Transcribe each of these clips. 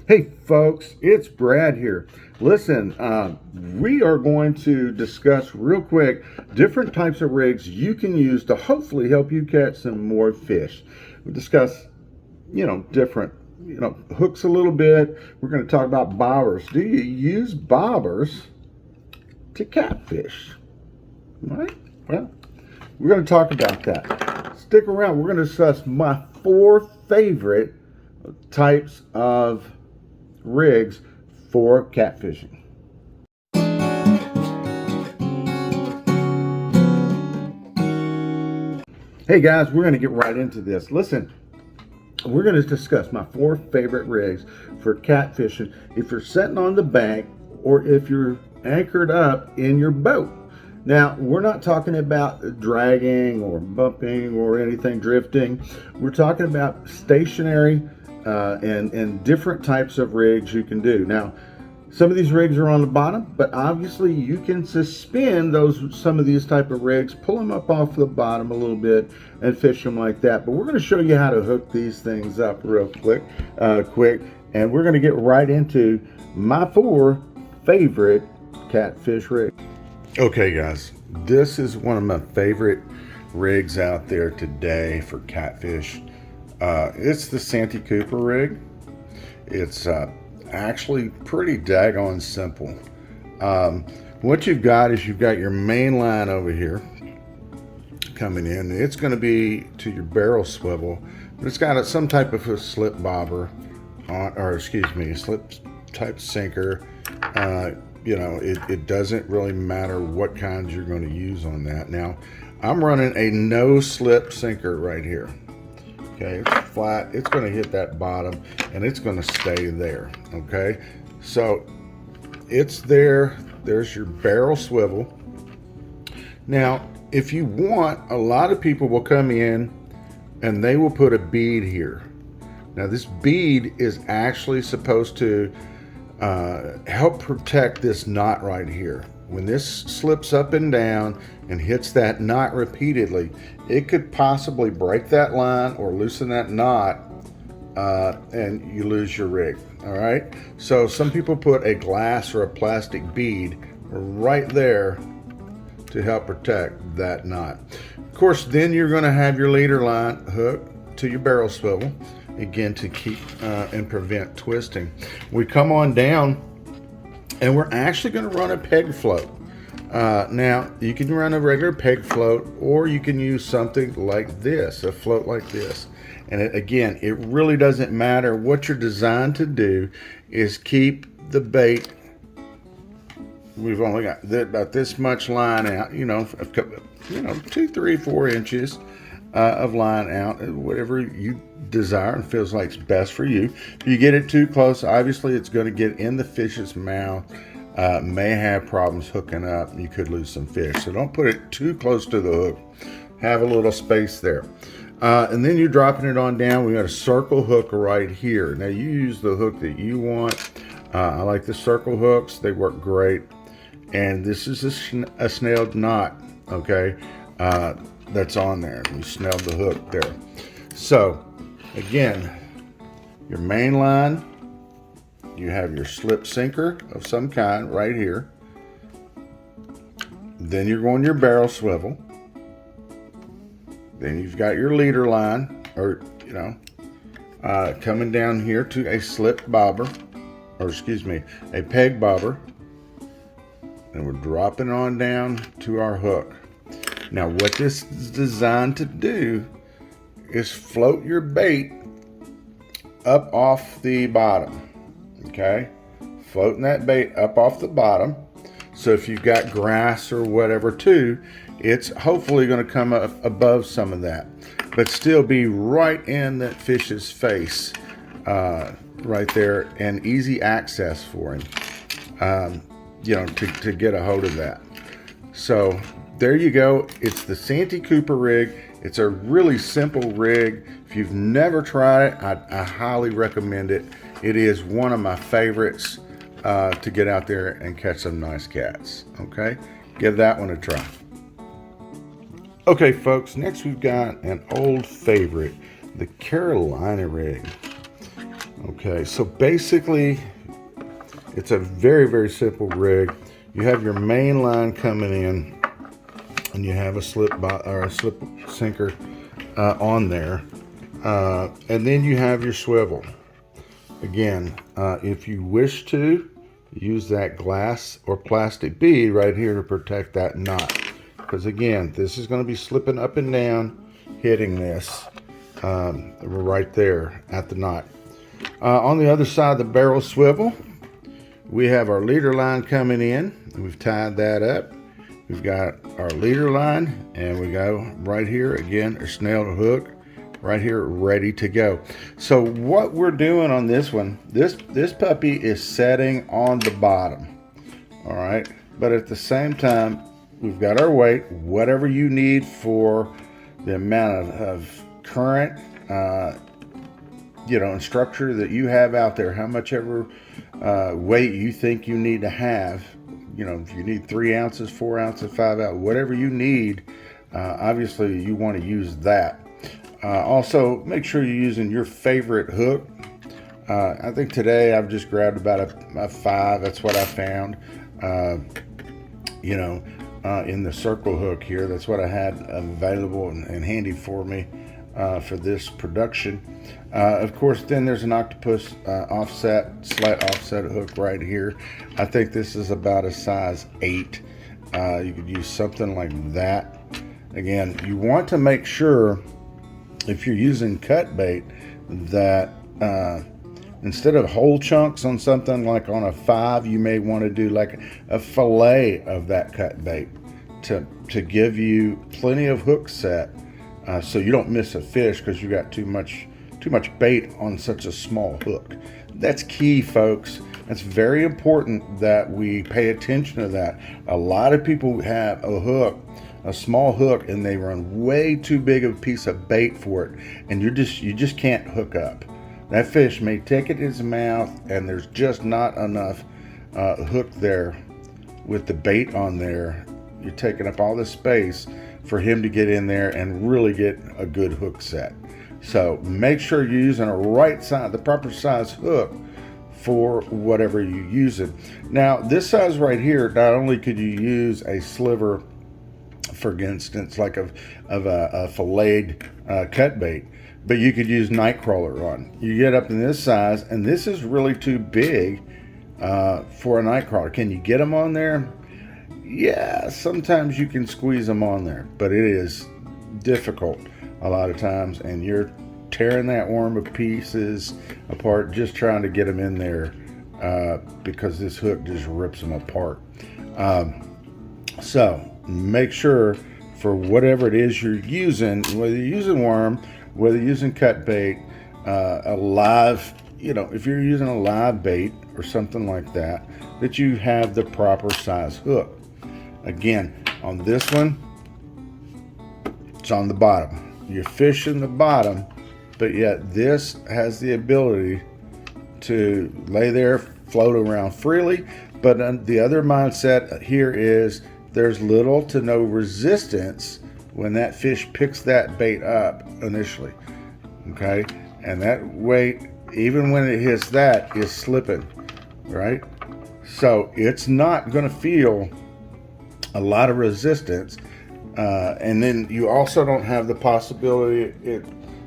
Hey folks, it's Brad here. Listen, we are going to discuss real quick different types of rigs you can use to hopefully help you catch some more fish. We discuss, different, hooks a little bit. We're going to talk about bobbers. Do you use bobbers to catfish? Right? Well, we're going to talk about that. Stick around. We're going to discuss my 4 favorite types of rigs for catfishing. Hey guys, we're going to get right into this. Listen, we're going to discuss my 4 favorite rigs for catfishing if you're sitting on the bank or if you're anchored up in your boat. Now, we're not talking about dragging or bumping or anything drifting. We're talking about stationary and different types of rigs you can do. Now, some of these rigs are on the bottom, but obviously you can suspend some of these type of rigs, pull them up off the bottom a little bit and fish them like that. But we're going to show you how to hook these things up real quick, and we're going to get right into my 4 favorite catfish rigs. Okay guys, this is one of my favorite rigs out there today for catfish. It's the Santy Cooper rig. It's actually pretty daggone simple. What you've got is you've got your main line over here coming in. It's going to be to your barrel swivel. It's got some type of a slip bobber on, or excuse me, slip type sinker. It doesn't really matter what kinds you're going to use on that. Now, I'm running a no slip sinker right here. Okay, it's flat, it's going to hit that bottom and it's going to stay there. Okay, so it's there. There's your barrel swivel. Now, if you want, a lot of people will come in and they will put a bead here. Now, this bead is actually supposed to help protect this knot right here. When this slips up and down and hits that knot repeatedly, it could possibly break that line or loosen that knot, and you lose your rig. All right, so some people put a glass or a plastic bead right there to help protect that knot. Of course, then you're going to have your leader line hooked to your barrel swivel, again to keep and prevent twisting. We come on down and we're actually going to run a peg float. Now, you can run a regular peg float, or you can use something like this, a float like this. And again, it really doesn't matter. What you're designed to do is keep the bait. We've only got about this much line out, 2, 3, 4 inches of line out, whatever you desire and feels like it's best for you. If you get it too close, obviously it's going to get in the fish's mouth, may have problems hooking up, and you could lose some fish. So don't put it too close to the hook. Have a little space there. And then you're dropping it on down. We got a circle hook right here. Now you use the hook that you want. I like the circle hooks. They work great. And this is a snelled knot, okay, that's on there. You snelled the hook there. So again, your main line, you have your slip sinker of some kind right here. Then you're going your barrel swivel. Then you've got your leader line, or coming down here to a slip bobber, or excuse me, a peg bobber. And we're dropping on down to our hook. Now, what this is designed to do is float your bait up off the bottom. Okay, floating that bait up off the bottom. So if you've got grass or whatever too, it's hopefully going to come up above some of that, but still be right in that fish's face, right there, and easy access for him. To get a hold of that. So there you go. It's the Santy Cooper rig. It's a really simple rig. If you've never tried it, I highly recommend it. It is one of my favorites to get out there and catch some nice cats. Okay, give that one a try. Okay folks, next we've got an old favorite, the Carolina rig. Okay, so basically it's a very, very simple rig. You have your main line coming in, and you have a slip sinker on there, and then you have your swivel. Again, if you wish to, use that glass or plastic bead right here to protect that knot, because again, this is going to be slipping up and down, hitting this right there at the knot. On the other side of the barrel swivel, we have our leader line coming in, and we've tied that up. We've got our leader line, and we go right here again, our snail hook right here, ready to go. So what we're doing on this one, this puppy is setting on the bottom, all right? But at the same time, we've got our weight, whatever you need for the amount of current, and structure that you have out there, how much ever weight you think you need to have. If you need 3 ounces, 4 ounces, 5 ounces, whatever you need, obviously you want to use that. Also, make sure you're using your favorite hook. I think today I've just grabbed about a 5. That's what I found. In the circle hook here. That's what I had available and handy for me for this production. Of course, then there's an octopus slight offset hook right here. I think this is about a size 8. You could use something like that. Again, you want to make sure, if you're using cut bait, that instead of whole chunks on something like on a 5, you may want to do like a fillet of that cut bait to give you plenty of hook set, so you don't miss a fish because you got too much bait on such a small hook. That's key, folks. That's very important that we pay attention to that. A lot of people have a small hook, and they run way too big of a piece of bait for it, and you just can't hook up. That fish may take it in his mouth, and there's just not enough hook there with the bait on there. You're taking up all this space for him to get in there and really get a good hook set. So make sure you're using the proper size hook for whatever you use it. Now, this size right here, not only could you use a sliver, for instance, like of a filleted cut bait, but you could use nightcrawler on. You get up in this size, and this is really too big for a nightcrawler. Can you get them on there? Yeah, sometimes you can squeeze them on there, but it is difficult a lot of times, and you're tearing that worm to pieces apart just trying to get them in there because this hook just rips them apart. So make sure, for whatever it is you're using, whether you're using worm, whether you're using cut bait, a live, if you're using a live bait or something like that, that you have the proper size hook. Again, on this one, it's on the bottom. You're fishing the bottom, but yet this has the ability to lay there, float around freely. But the other mindset here is there's little to no resistance when that fish picks that bait up initially. Okay? And that weight, even when it hits that, is slipping, right? So it's not going to feel a lot of resistance. And then you also don't have the possibility it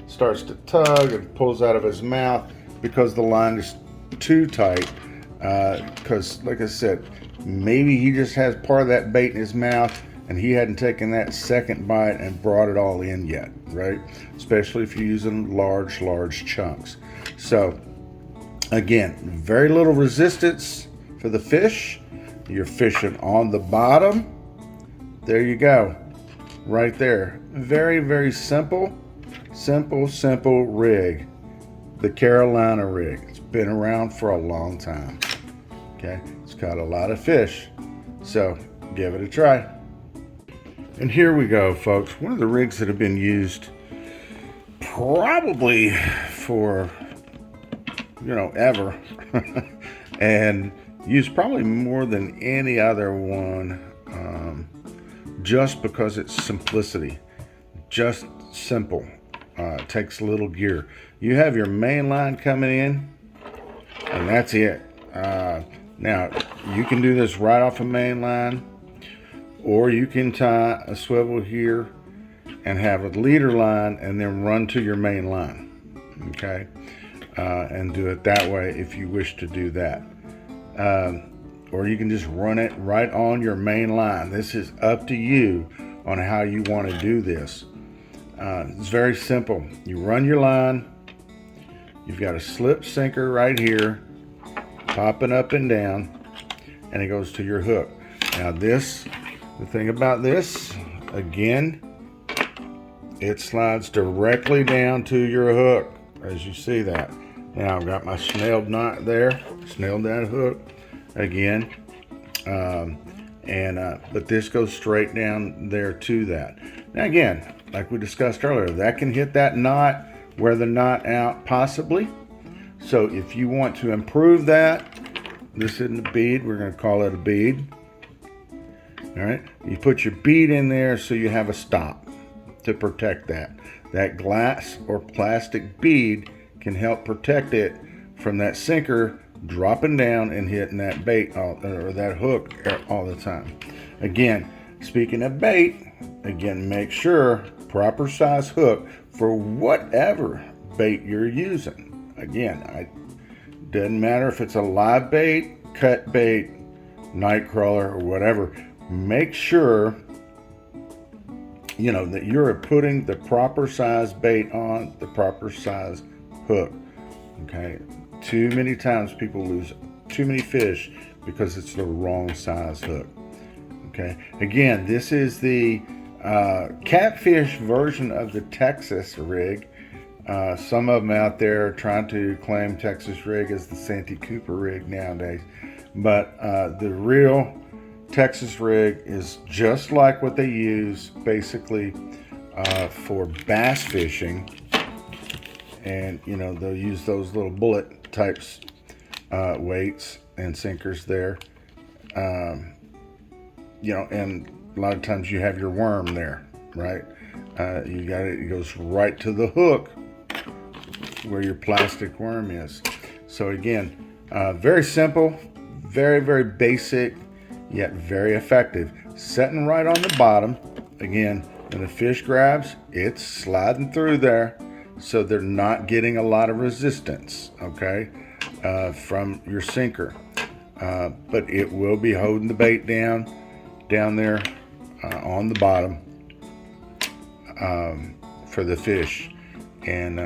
starts to tug and pulls out of his mouth because the line is too tight. Because, like I said, maybe he just has part of that bait in his mouth and he hadn't taken that second bite and brought it all in yet, right? Especially if you're using large chunks. So, again, very little resistance for the fish. You're fishing on the bottom. There you go. Right there. Very, very simple rig. The Carolina rig. It's been around for a long time. Okay, it's caught a lot of fish. So give it a try. And here we go, folks. One of the rigs that have been used probably for, ever. And used probably more than any other one, just because it's simplicity. Just simple. It takes little gear. You have your main line coming in, And that's it. Now, you can do this right off a main line, or you can tie a swivel here and have a leader line and then run to your main line. Okay? And do it that way if you wish to do that. Or you can just run it right on your main line. This is up to you on how you want to do this. It's very simple. You run your line. You've got a slip sinker right here, popping up and down, and it goes to your hook. Now the thing about this, again, it slides directly down to your hook, as you see that. Now I've got my snelled knot there, snelled that hook again, but this goes straight down there to that. Now again, like we discussed earlier, that can hit that knot, wear the knot out possibly. So if you want to improve that, this isn't a bead, we're going to call it a bead. All right, you put your bead in there so you have a stop to protect that. That glass or plastic bead can help protect it from that sinker dropping down and hitting that bait or that hook all the time. Again, speaking of bait, again, make sure proper size hook for whatever bait you're using. Again, it doesn't matter if it's a live bait, cut bait, night crawler, or whatever. Make sure that you're putting the proper size bait on the proper size hook. Okay, too many times people lose too many fish because it's the wrong size hook. Okay, again, this is the catfish version of the Texas rig. Some of them out there are trying to claim Texas rig as the Santy Cooper rig nowadays, but the real Texas rig is just like what they use basically for bass fishing, and they'll use those little bullet types weights and sinkers there, and a lot of times you have your worm there, right? You got it goes right to the hook where your plastic worm is. So again, very simple, very, very basic, yet very effective. Setting right on the bottom. Again, when the fish grabs, it's sliding through there, so they're not getting a lot of resistance, okay, from your sinker. But it will be holding the bait down there on the bottom for the fish, and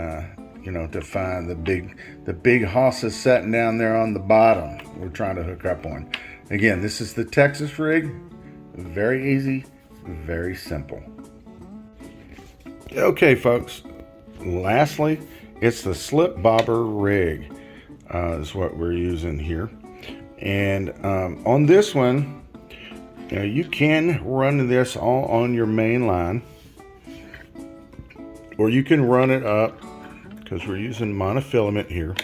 to find the big hosses sitting down there on the bottom we're trying to hook up on. Again, this is the Texas rig. Very easy, very simple. Okay, folks. Lastly, it's the slip bobber rig is what we're using here. And on this one, you can run this all on your main line, or you can run it up, because we're using monofilament here.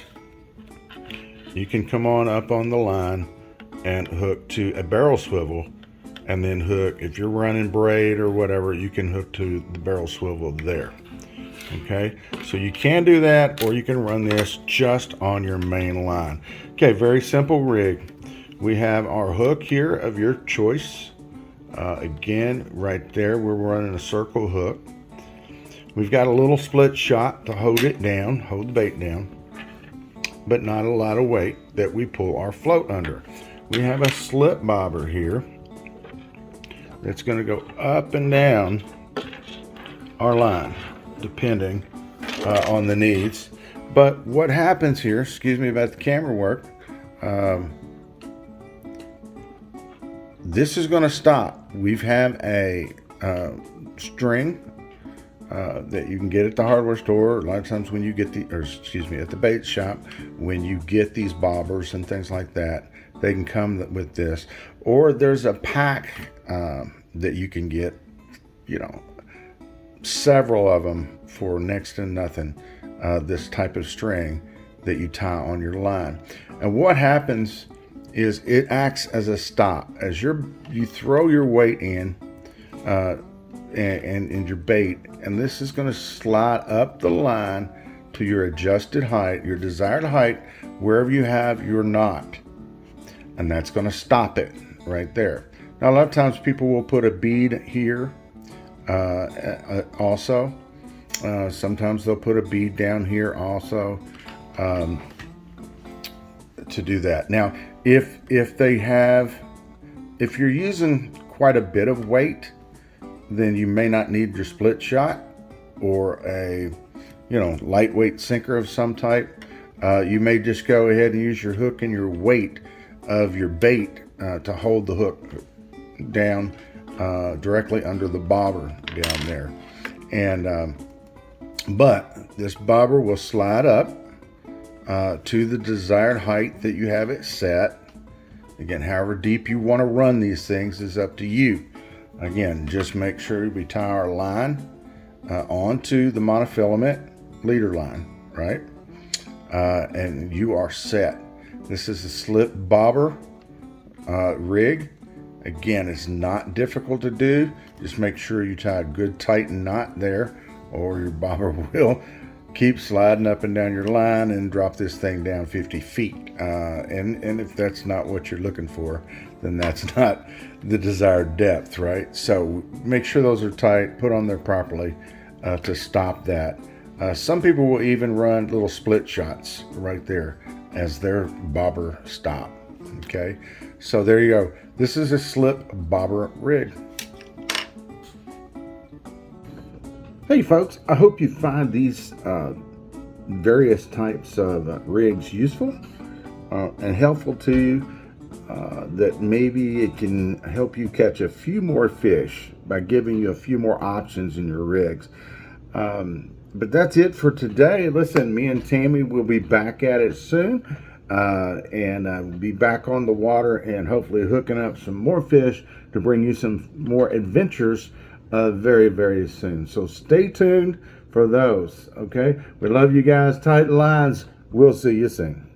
You can come on up on the line and hook to a barrel swivel, and then hook, if you're running braid or whatever, you can hook to the barrel swivel there. Okay, so you can do that, or you can run this just on your main line. Okay, very simple rig. We have our hook here of your choice. Again, right there, we're running a circle hook. We've got a little split shot to hold it down, hold the bait down, but not a lot of weight that we pull our float under. We have a slip bobber here that's going to go up and down our line, depending on the needs. But what happens here, excuse me about the camera work, this is going to stop. We have a string that you can get at the hardware store. A lot of times when you get at the bait shop, when you get these bobbers and things like that, they can come with this. Or there's a pack that you can get, several of them for next to nothing, this type of string that you tie on your line. And what happens is it acts as a stop. As you throw your weight in and your bait, and this is going to slide up the line to to your adjusted height, your desired height, wherever you have your knot. And that's going to stop it right there. Now, a lot of times people will put a bead here also. Sometimes they'll put a bead down here also to do that. Now, if you're using quite a bit of weight, then you may not need your split shot or a lightweight sinker of some type. You may just go ahead and use your hook and your weight of your bait to hold the hook down directly under the bobber down there. And but this bobber will slide up to the desired height that you have it set. Again, however deep you want to run these things is up to you. Again, just make sure we tie our line onto the monofilament leader line, right? And you are set. This is a slip bobber rig. Again, it's not difficult to do. Just make sure you tie a good tight knot there, or your bobber will keep sliding up and down your line and drop this thing down 50 feet. And if that's not what you're looking for, then that's not the desired depth, right? So make sure those are tight, put on there properly to stop that. Some people will even run little split shots right there as their bobber stop. Okay, so there you go. This is a slip bobber rig. Hey folks, I hope you find these various types of rigs useful and helpful to you, that maybe it can help you catch a few more fish by giving you a few more options in your rigs. But that's it for today. Listen, me and Tammy will be back at it soon, and we'll be back on the water and hopefully hooking up some more fish to bring you some more adventures very, very soon. So stay tuned for those, okay? We love you guys. Tight lines. We'll see you soon.